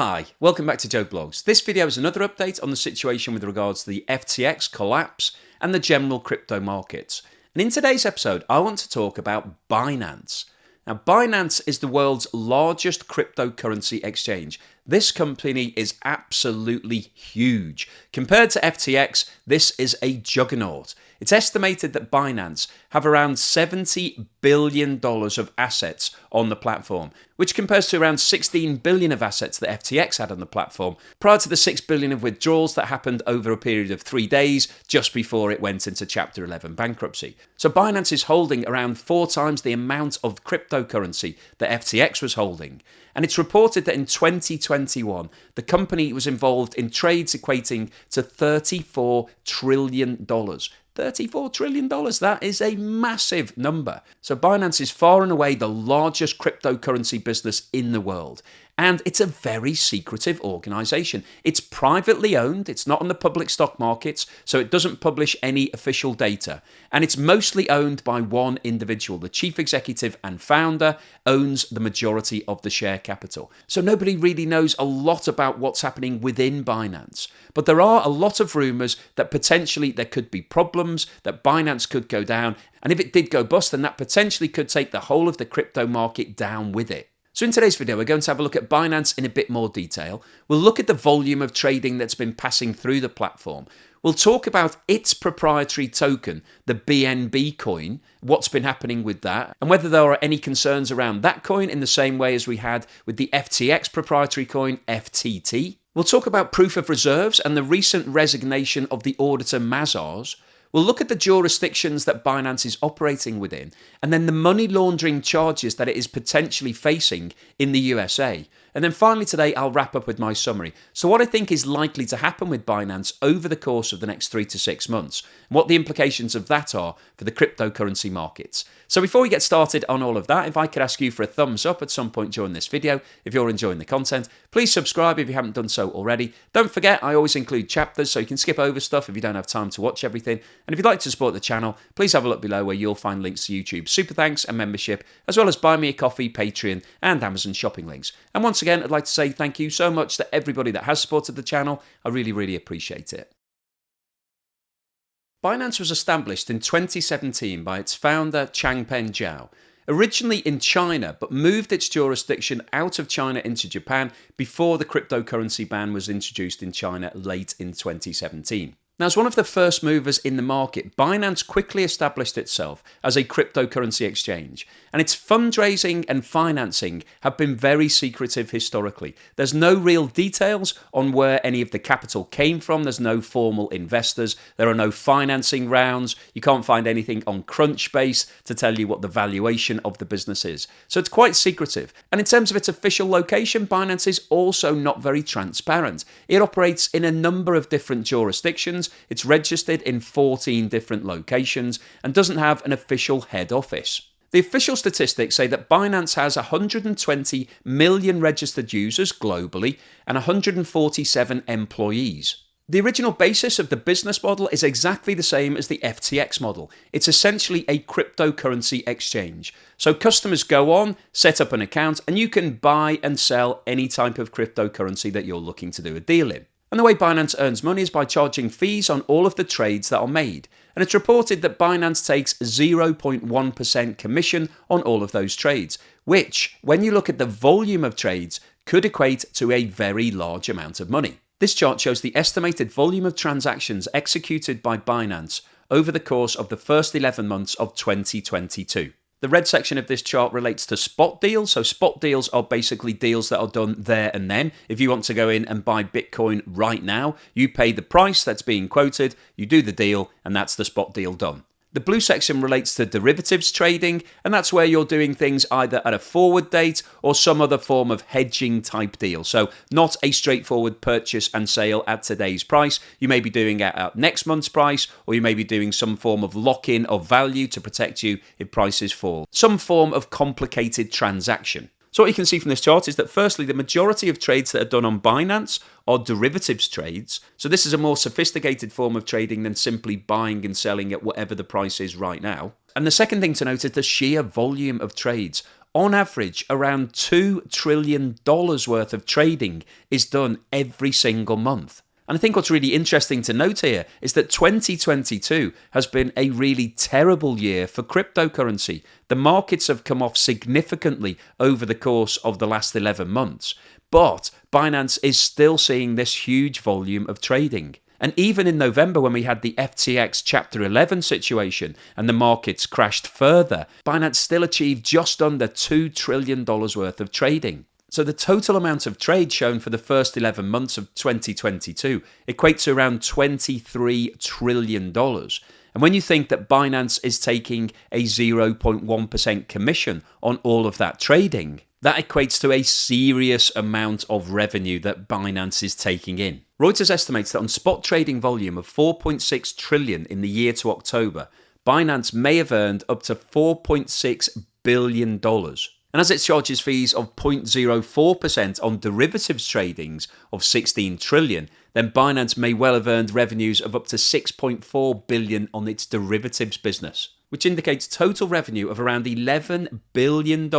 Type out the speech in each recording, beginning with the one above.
Hi, welcome back to Joe Blogs. This video is another update on the situation with regards to the FTX collapse and the general crypto markets. And in today's episode, I want to talk about Binance. Now, Binance is the world's largest cryptocurrency exchange. This company is absolutely huge. Compared to FTX, this is a juggernaut. It's estimated that Binance have around $70 billion of assets on the platform, which compares to around $16 billion of assets that FTX had on the platform, prior to the $6 billion of withdrawals that happened over a period of 3 days just before it went into Chapter 11 bankruptcy. So Binance is holding around 4 times the amount of cryptocurrency that FTX was holding. And it's reported that in 2021, the company was involved in trades equating to $34 trillion. $34 trillion, that is a massive number. So Binance is far and away the largest cryptocurrency business in the world. And it's a very secretive organization. It's privately owned, it's not on the public stock markets, so it doesn't publish any official data. And it's mostly owned by one individual. The chief executive and founder owns the majority of the share capital. So nobody really knows a lot about what's happening within Binance. But there are a lot of rumors that potentially there could be problems, that Binance could go down. And if it did go bust, then that potentially could take the whole of the crypto market down with it. So in today's video, we're going to have a look at Binance in a bit more detail. We'll look at the volume of trading that's been passing through the platform. We'll talk about its proprietary token, the BNB Coin, what's been happening with that, and whether there are any concerns around that coin in the same way as we had with the FTX proprietary coin, FTT. We'll talk about proof of reserves and the recent resignation of the auditor Mazars. We'll look at the jurisdictions that Binance is operating within, and then the money laundering charges that it is potentially facing in the USA. And then finally today, I'll wrap up with my summary. So what I think is likely to happen with Binance over the course of the next 3 to 6 months, and what the implications of that are for the cryptocurrency markets. So before we get started on all of that, if I could ask you for a thumbs up at some point during this video, if you're enjoying the content, please subscribe if you haven't done so already. Don't forget, I always include chapters, so you can skip over stuff if you don't have time to watch everything. And if you'd like to support the channel, please have a look below where you'll find links to YouTube Super Thanks and membership, as well as Buy Me a Coffee, Patreon, and Amazon shopping links. And once again, I'd like to say thank you so much to everybody that has supported the channel. I really, really appreciate it. Binance was established in 2017 by its founder, Changpeng Zhao, originally in China, but moved its jurisdiction out of China into Japan before the cryptocurrency ban was introduced in China late in 2017. Now, as one of the first movers in the market, Binance quickly established itself as a cryptocurrency exchange, and its fundraising and financing have been very secretive historically. There's no real details on where any of the capital came from. There's no formal investors. There are no financing rounds. You can't find anything on Crunchbase to tell you what the valuation of the business is. So it's quite secretive. And in terms of its official location, Binance is also not very transparent. It operates in a number of different jurisdictions. It's registered in 14 different locations and doesn't have an official head office. The official statistics say that Binance has 120 million registered users globally and 147 employees. The original basis of the business model is exactly the same as the FTX model. It's essentially a cryptocurrency exchange. So customers go on, set up an account, and you can buy and sell any type of cryptocurrency that you're looking to do a deal in. And the way Binance earns money is by charging fees on all of the trades that are made. And it's reported that Binance takes 0.1% commission on all of those trades, which, when you look at the volume of trades, could equate to a very large amount of money. This chart shows the estimated volume of transactions executed by Binance over the course of the first 11 months of 2022. The red section of this chart relates to spot deals. So spot deals are basically deals that are done there and then. If you want to go in and buy Bitcoin right now, you pay the price that's being quoted, you do the deal, and that's the spot deal done. The blue section relates to derivatives trading, and that's where you're doing things either at a forward date or some other form of hedging type deal. So not a straightforward purchase and sale at today's price. You may be doing it at next month's price, or you may be doing some form of lock-in of value to protect you if prices fall. Some form of complicated transaction. So what you can see from this chart is that firstly, the majority of trades that are done on Binance are derivatives trades. So this is a more sophisticated form of trading than simply buying and selling at whatever the price is right now. And the second thing to note is the sheer volume of trades. on average, around $2 trillion worth of trading is done every single month. And I think what's really interesting to note here is that 2022 has been a really terrible year for cryptocurrency. The markets have come off significantly over the course of the last 11 months, but Binance is still seeing this huge volume of trading. And even in November, when we had the FTX Chapter 11 situation and the markets crashed further, Binance still achieved just under $2 trillion worth of trading. So the total amount of trade shown for the first 11 months of 2022 equates to around $23 trillion. And when you think that Binance is taking a 0.1% commission on all of that trading, that equates to a serious amount of revenue that Binance is taking in. Reuters estimates that on spot trading volume of 4.6 trillion in the year to October, Binance may have earned up to $4.6 billion. And as it charges fees of 0.04% on derivatives tradings of 16 trillion, then Binance may well have earned revenues of up to 6.4 billion on its derivatives business, which indicates total revenue of around $11 billion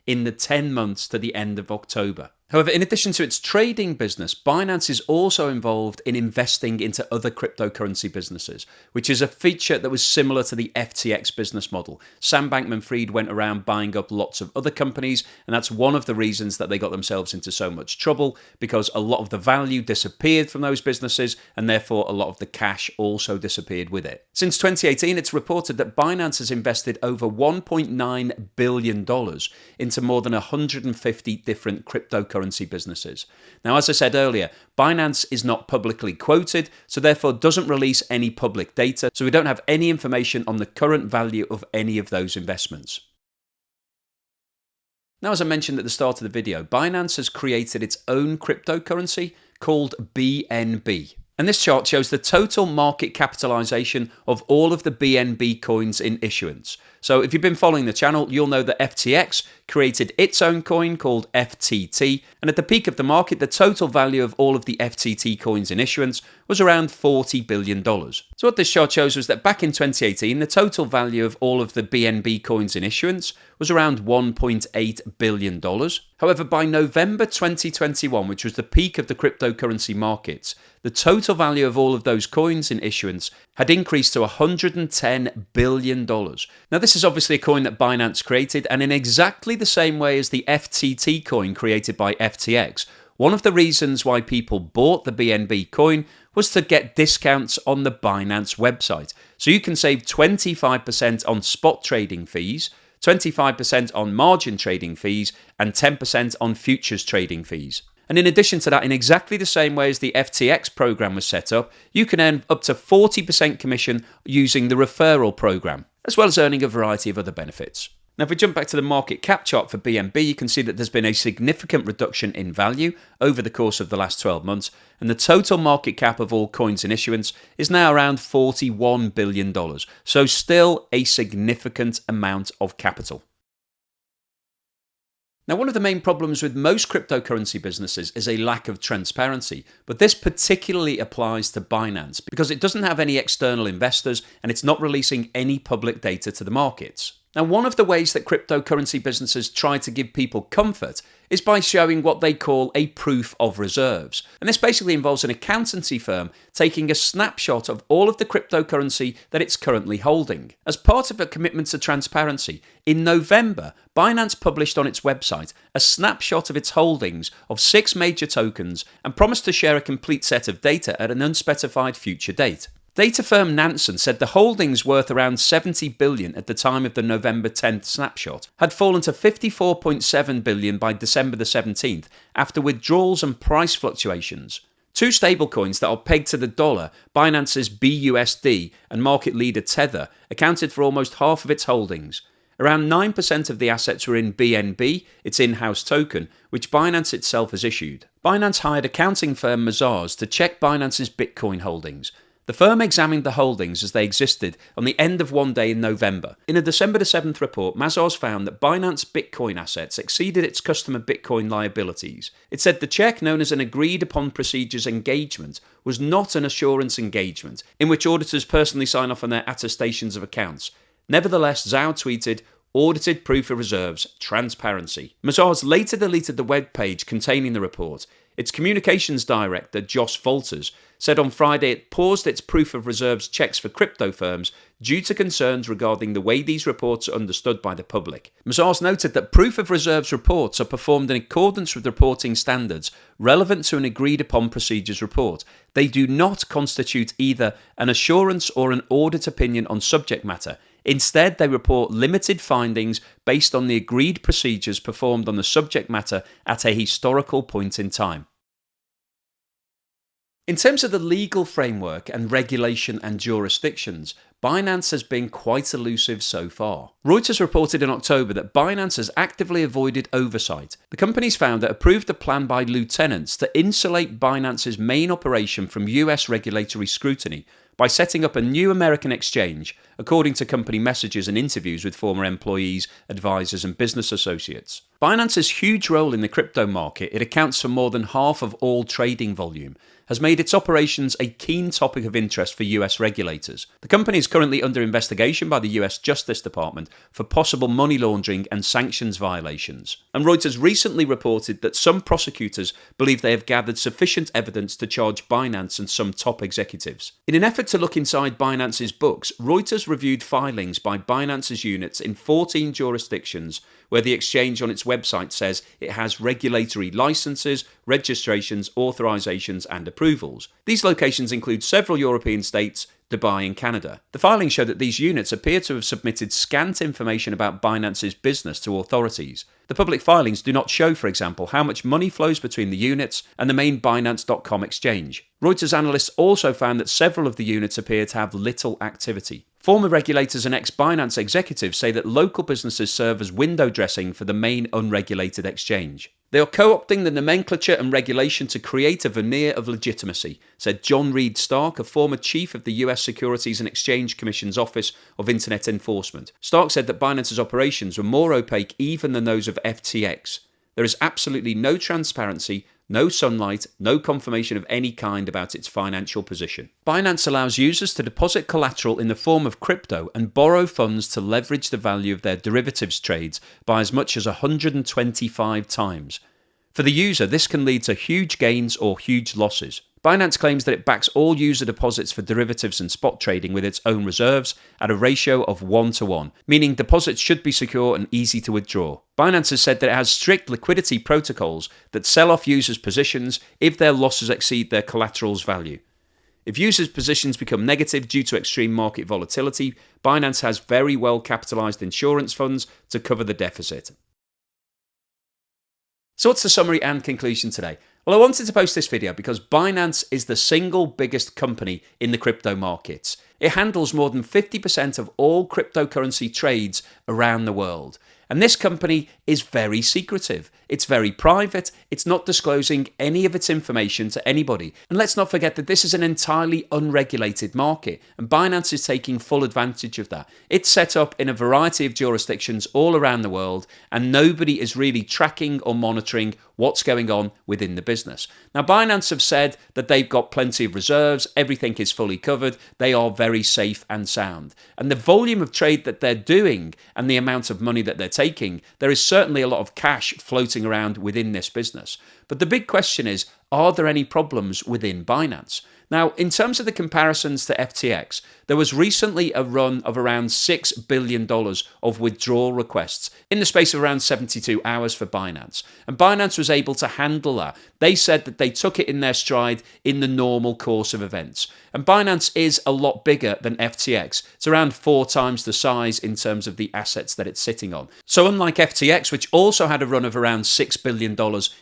in the 10 months to the end of October. However, in addition to its trading business, Binance is also involved in investing into other cryptocurrency businesses, which is a feature that was similar to the FTX business model. Sam Bankman-Fried went around buying up lots of other companies, and that's one of the reasons that they got themselves into so much trouble, because a lot of the value disappeared from those businesses, and therefore a lot of the cash also disappeared with it. Since 2018, it's reported that Binance has invested over $1.9 billion into more than 150 different cryptocurrency businesses. Now, as I said earlier, Binance is not publicly quoted, so therefore doesn't release any public data, so we don't have any information on the current value of any of those investments. Now, as I mentioned at the start of the video, Binance has created its own cryptocurrency called BNB. And this chart shows the total market capitalization of all of the BNB coins in issuance. So if you've been following the channel, you'll know that FTX created its own coin called FTT. And at the peak of the market, the total value of all of the FTT coins in issuance was around $40 billion. So what this chart shows was that back in 2018, the total value of all of the BNB coins in issuance was around $1.8 billion. However, by November 2021, which was the peak of the cryptocurrency markets, the total value of all of those coins in issuance had increased to $110 billion. Now, this is obviously a coin that Binance created, and in exactly the same way as the FTT coin created by FTX, one of the reasons why people bought the BNB coin was to get discounts on the Binance website. So you can save 25% on spot trading fees, 25% on margin trading fees, and 10% on futures trading fees. And in addition to that, in exactly the same way as the FTX program was set up, you can earn up to 40% commission using the referral program, as well as earning a variety of other benefits. Now, if we jump back to the market cap chart for BNB, you can see that there's been a significant reduction in value over the course of the last 12 months, and the total market cap of all coins in issuance is now around $41 billion, so still a significant amount of capital. Now, one of the main problems with most cryptocurrency businesses is a lack of transparency, but this particularly applies to Binance because it doesn't have any external investors and it's not releasing any public data to the markets. Now, one of the ways that cryptocurrency businesses try to give people comfort is by showing what they call a proof of reserves. And this basically involves an accountancy firm taking a snapshot of all of the cryptocurrency that it's currently holding. As part of a commitment to transparency, in November, Binance published on its website a snapshot of its holdings of 6 major tokens and promised to share a complete set of data at an unspecified future date. Data firm Nansen said the holdings worth around $70 billion at the time of the November 10th snapshot had fallen to $54.7 billion by December the 17th after withdrawals and price fluctuations. 2 stablecoins that are pegged to the dollar, Binance's BUSD and market leader Tether, accounted for almost half of its holdings. Around 9% of the assets were in BNB, its in-house token, which Binance itself has issued. Binance hired accounting firm Mazars to check Binance's Bitcoin holdings. The firm examined the holdings as they existed on the end of one day in November. In a December 7th report, Mazars found that Binance Bitcoin assets exceeded its customer Bitcoin liabilities. It said the check, known as an agreed-upon procedures engagement, was not an assurance engagement, in which auditors personally sign off on their attestations of accounts. Nevertheless, Zhao tweeted, audited proof of reserves, transparency. Mazars later deleted the web page containing the report. Its communications director, Josh Walters, said on Friday it paused its proof of reserves checks for crypto firms due to concerns regarding the way these reports are understood by the public. Mazars noted that proof of reserves reports are performed in accordance with reporting standards relevant to an agreed-upon procedures report. They do not constitute either an assurance or an audit opinion on subject matter. Instead, they report limited findings based on the agreed procedures performed on the subject matter at a historical point in time. In terms of the legal framework and regulation and jurisdictions, Binance has been quite elusive so far. Reuters reported in October that Binance has actively avoided oversight. The company's founder approved a plan by lieutenants to insulate Binance's main operation from US regulatory scrutiny by setting up a new American exchange, according to company messages and interviews with former employees, advisors, and business associates. Binance's huge role in the crypto market, it accounts for more than half of all trading volume, has made its operations a keen topic of interest for US regulators. The company is currently under investigation by the US Justice Department for possible money laundering and sanctions violations. And Reuters recently reported that some prosecutors believe they have gathered sufficient evidence to charge Binance and some top executives. In an effort to look inside Binance's books, Reuters reviewed filings by Binance's units in 14 jurisdictions where the exchange on its website says it has regulatory licenses, registrations, authorizations, and approvals. These locations include several European states, Dubai, and Canada. The filings show that these units appear to have submitted scant information about Binance's business to authorities. The public filings do not show, for example, how much money flows between the units and the main Binance.com exchange. Reuters analysts also found that several of the units appear to have little activity. Former regulators and ex-Binance executives say that local businesses serve as window dressing for the main unregulated exchange. They are co-opting the nomenclature and regulation to create a veneer of legitimacy, said John Reed Stark, a former chief of the US Securities and Exchange Commission's Office of Internet Enforcement. Stark said that Binance's operations were more opaque even than those of FTX. There is absolutely no transparency, no sunlight, no confirmation of any kind about its financial position. Binance allows users to deposit collateral in the form of crypto and borrow funds to leverage the value of their derivatives trades by as much as 125 times. For the user, this can lead to huge gains or huge losses. Binance claims that it backs all user deposits for derivatives and spot trading with its own reserves at a ratio of 1-to-1, meaning deposits should be secure and easy to withdraw. Binance has said that it has strict liquidity protocols that sell off users' positions if their losses exceed their collateral's value. If users' positions become negative due to extreme market volatility, Binance has very well capitalized insurance funds to cover the deficit. So what's the summary and conclusion today? Well, I wanted to post this video because Binance is the single biggest company in the crypto markets. It handles more than 50% of all cryptocurrency trades around the world. And this company is very secretive. It's very private. It's not disclosing any of its information to anybody. And let's not forget that this is an entirely unregulated market, and Binance is taking full advantage of that. It's set up in a variety of jurisdictions all around the world, and nobody is really tracking or monitoring what's going on within the business. Now, Binance have said that they've got plenty of reserves, everything is fully covered, they are very safe and sound. And the volume of trade that they're doing and the amount of money that they're taking, there is certainly a lot of cash floating around within this business. But the big question is, are there any problems within Binance? Now, in terms of the comparisons to FTX, there was recently a run of around $6 billion of withdrawal requests in the space of around 72 hours for Binance. And Binance was able to handle that. They said that they took it in their stride in the normal course of events. And Binance is a lot bigger than FTX. It's around 4 times the size in terms of the assets that it's sitting on. So unlike FTX, which also had a run of around $6 billion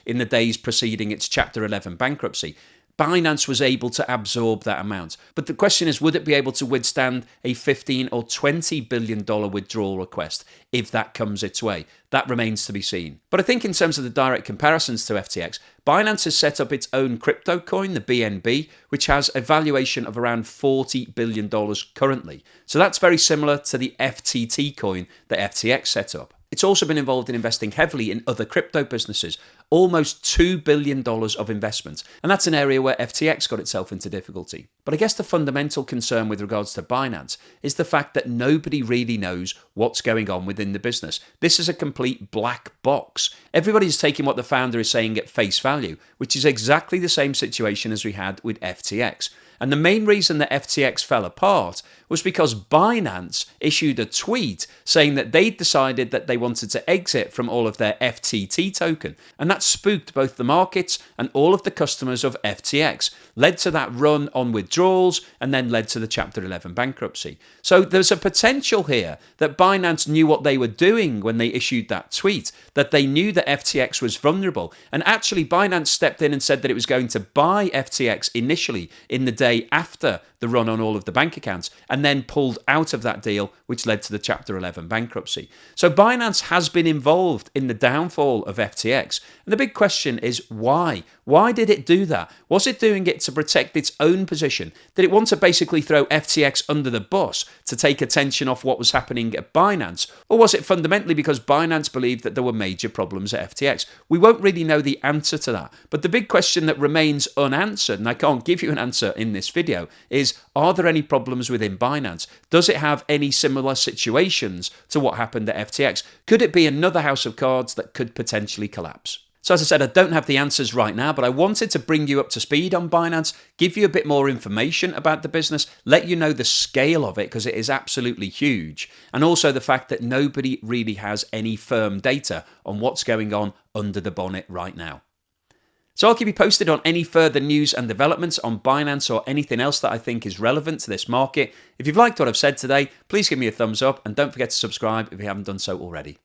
in the days preceding its Chapter 11 bankruptcy, Binance was able to absorb that amount. But the question is, would it be able to withstand a $15 or $20 billion withdrawal request if that comes its way? That remains to be seen. But I think in terms of the direct comparisons to FTX, Binance has set up its own crypto coin, the BNB, which has a valuation of around $40 billion currently. So that's very similar to the FTT coin that FTX set up. It's also been involved in investing heavily in other crypto businesses, almost $2 billion of investment. And that's an area where FTX got itself into difficulty. But I guess the fundamental concern with regards to Binance is the fact that nobody really knows what's going on within the business. This is a complete black box. Everybody's taking what the founder is saying at face value, which is exactly the same situation as we had with FTX. And the main reason that FTX fell apart was because Binance issued a tweet saying that they'd decided that they wanted to exit from all of their FTT token. And that spooked both the markets and all of the customers of FTX, led to that run on withdrawals, and then led to the Chapter 11 bankruptcy. So there's a potential here that Binance knew what they were doing when they issued that tweet, that they knew that FTX was vulnerable. And actually, Binance stepped in and said that it was going to buy FTX initially in the day after the run on all of the bank accounts, and then pulled out of that deal, which led to the Chapter 11 bankruptcy. So Binance has been involved in the downfall of FTX. And the big question is why? Why did it do that? Was it doing it to protect its own position? Did it want to basically throw FTX under the bus to take attention off what was happening at Binance? Or was it fundamentally because Binance believed that there were major problems at FTX? We won't really know the answer to that. But the big question that remains unanswered, and I can't give you an answer in this video, is are there any problems within Binance? Does it have any similar situations to what happened at FTX? Could it be another house of cards that could potentially collapse? So as I said, I don't have the answers right now, but I wanted to bring you up to speed on Binance, give you a bit more information about the business, let you know the scale of it because it is absolutely huge, and also the fact that nobody really has any firm data on what's going on under the bonnet right now. So I'll keep you posted on any further news and developments on Binance or anything else that I think is relevant to this market. If you've liked what I've said today, please give me a thumbs up and don't forget to subscribe if you haven't done so already.